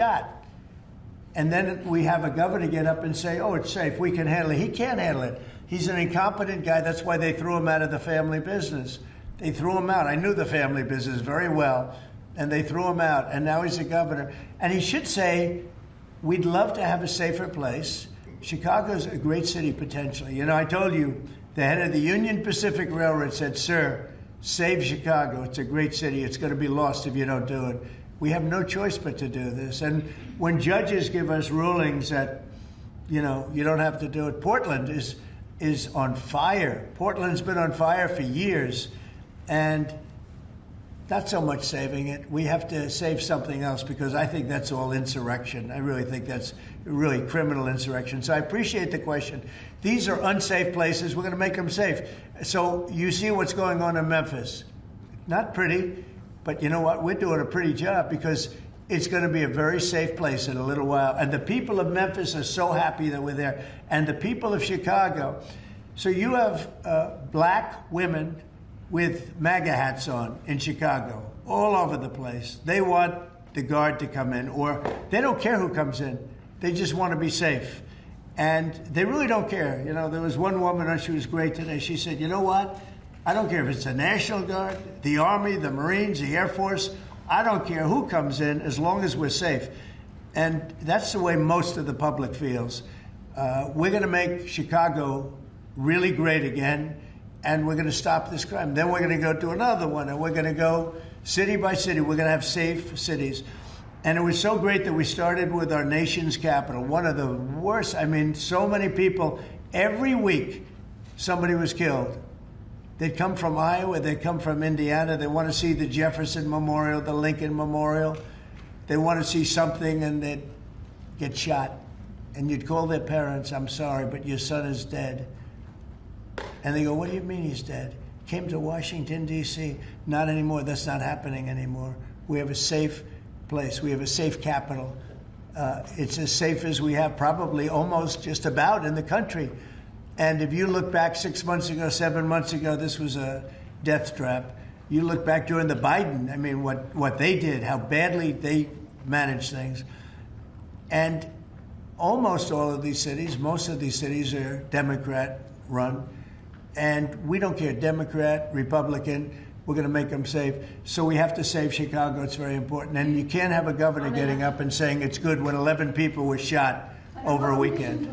shot. And then we have a governor get up and say, oh, it's safe, we can handle it. He can't handle it. He's an incompetent guy. That's why they threw him out of the family business. They threw him out. I knew the family business very well, and they threw him out. And now he's a governor. And he should say, we'd love to have a safer place. Chicago's a great city, potentially. You know, I told you, the head of the Union Pacific Railroad said, sir, save Chicago. It's a great city. It's going to be lost if you don't do it. We have no choice but to do this. And when judges give us rulings that, you know, you don't have to do it, Portland is on fire. Portland's been on fire for years. And not so much saving it. We have to save something else, because I think that's all insurrection. I really think that's really criminal insurrection. So I appreciate the question. These are unsafe places. We're going to make them safe. So you see what's going on in Memphis. Not pretty, but you know what? We're doing a pretty job, because it's going to be a very safe place in a little while. And the people of Memphis are so happy that we're there. And the people of Chicago. So you have black women with MAGA hats on in Chicago, all over the place. They want the guard to come in, or they don't care who comes in. They just want to be safe. And they really don't care. You know, there was one woman, and she was great today. She said, you know what? I don't care if it's the National Guard, the Army, the Marines, the Air Force. I don't care who comes in, as long as we're safe. And that's the way most of the public feels. We're going to make Chicago really great again. And we're going to stop this crime. Then we're going to go to another one, and we're going to go city by city. We're going to have safe cities. And it was so great that we started with our nation's capital, one of the worst. I mean, so many people, every week somebody was killed. They'd come from Iowa, they'd come from Indiana. They want to see the Jefferson Memorial, the Lincoln Memorial. They want to see something, and they'd get shot. And you'd call their parents, I'm sorry, but your son is dead. And they go, what do you mean he's dead? Came to Washington, D.C. Not anymore. That's not happening anymore. We have a safe place. We have a safe capital. It's as safe as we have probably almost just about in the country. And if you look back 6 months ago, 7 months ago, this was a death trap. You look back during the Biden, I mean, what they did, how badly they managed things. And almost all of these cities, most of these cities are Democrat-run. And we don't care, Democrat, Republican, we're going to make them safe. So we have to save Chicago. It's very important. And you can't have a governor getting up and saying it's good when 11 people were shot over a weekend.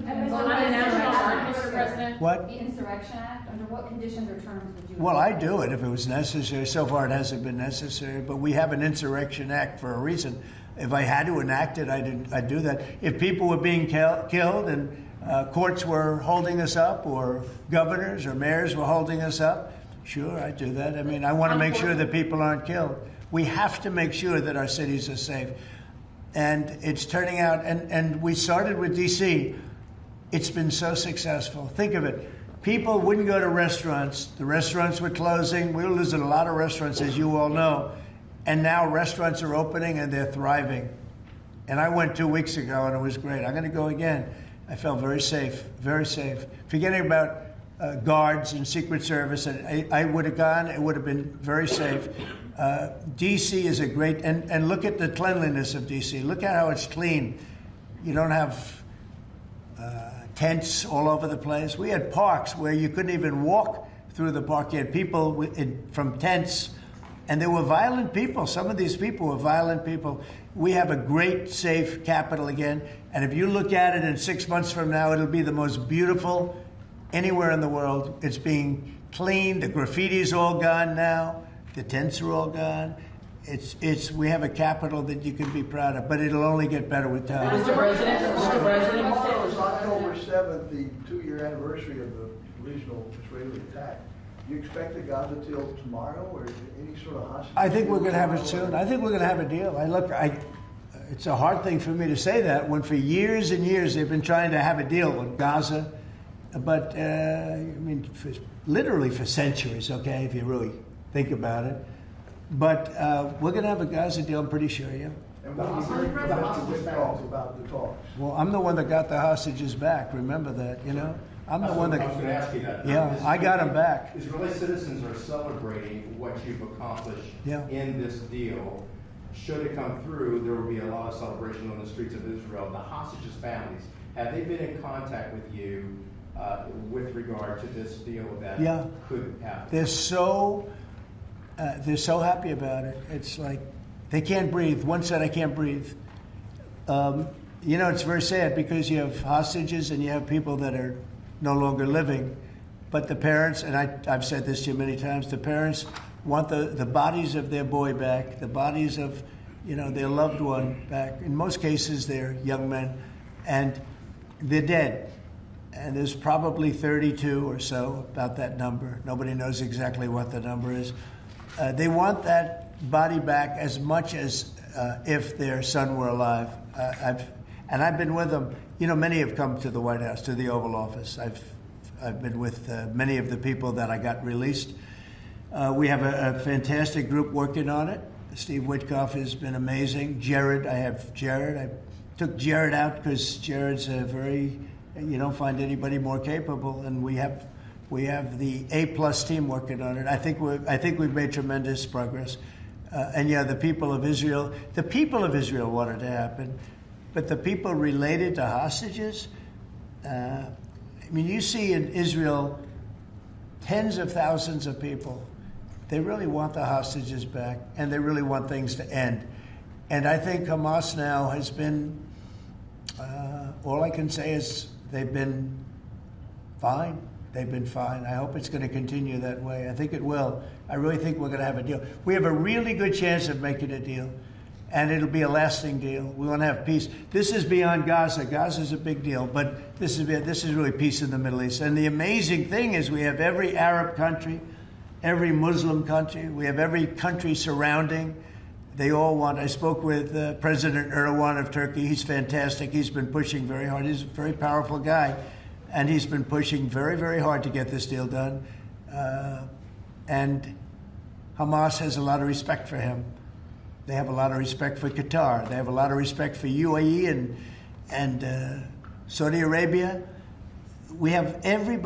What? The Insurrection Act, under what conditions or terms would you? Well, I'd do it if it was necessary. So far it hasn't been necessary, but we have an Insurrection Act for a reason. If I had to enact it, I'd do that. If people were being killed and courts were holding us up, or governors or mayors were holding us up, sure, I'd do that. I mean, I want to make sure that people aren't killed. We have to make sure that our cities are safe. And it's turning out, and we started with D.C. It's been so successful. Think of it. People wouldn't go to restaurants. The restaurants were closing. We were losing a lot of restaurants, as you all know. And now restaurants are opening, and they're thriving. And I went 2 weeks ago, and it was great. I'm going to go again. I felt very safe, very safe. Forgetting about guards and Secret Service, I would have gone. It would have been very safe. D.C. is a great, and look at the cleanliness of D.C. Look at how it's clean. You don't have tents all over the place. We had parks where you couldn't even walk through the park. You had people from tents, and they were violent people. Some of these people were violent people. We have a great, safe capital again. And if you look at it in 6 months from now, it'll be the most beautiful anywhere in the world. It's being cleaned. The graffiti's all gone now. The tents are all gone. We have a capital that you can be proud of, but it'll only get better with time. Mr. President, Tomorrow is October 7th, the 2-year anniversary of the regional Israeli attack. Do you expect the Gaza deal tomorrow, or any sort of hostage? I think we're going to have it soon. I think we're going to have a deal. It's a hard thing for me to say that when for years and years they've been trying to have a deal with Gaza, but literally for centuries. Okay, if you really think about it. But we're going to have a Gaza deal, I'm pretty sure, yeah. And what do you heard about the talks? Well, I'm the one that got the hostages back. Remember that, you know? I'm the one that. I was going to ask you that. Yeah, I got them back. Israeli citizens are celebrating what you've accomplished in this deal. should it come through, there will be a lot of celebration on the streets of Israel. The hostages' families, have they been in contact with you with regard to this deal that could happen? They're so happy about it. It's like they can't breathe. One said, "I can't breathe." It's very sad because you have hostages and you have people that are no longer living. But the parents, and I've said this to you many times, the parents want the bodies of their boy back, the bodies of their loved one back. In most cases, they're young men, and they're dead. And there's probably 32 or so, about that number. Nobody knows exactly what the number is. They want that body back as much as if their son were alive. I've been with them. Many have come to the White House, to the Oval Office. I've been with many of the people that I got released. We have a fantastic group working on it. Steve Witkoff has been amazing. I have Jared. I took Jared out because Jared's you don't find anybody more capable, and we have the A+ team working on it. I think we've made tremendous progress. The people of Israel want it to happen, but the people related to hostages, you see in Israel tens of thousands of people. They really want the hostages back, and they really want things to end. And I think Hamas now has been, all I can say is they've been fine. They've been fine. I hope it's going to continue that way. I think it will. I really think we're going to have a deal. We have a really good chance of making a deal, and it'll be a lasting deal. We want to have peace. This is beyond Gaza. Gaza is a big deal, but this is really peace in the Middle East. And the amazing thing is we have every Arab country, every Muslim country. We have every country surrounding. They all want. I spoke with President Erdogan of Turkey. He's fantastic. He's been pushing very hard. He's a very powerful guy, and he's been pushing very, very hard to get this deal done. And Hamas has a lot of respect for him. They have a lot of respect for Qatar. They have a lot of respect for UAE and Saudi Arabia. We have everybody.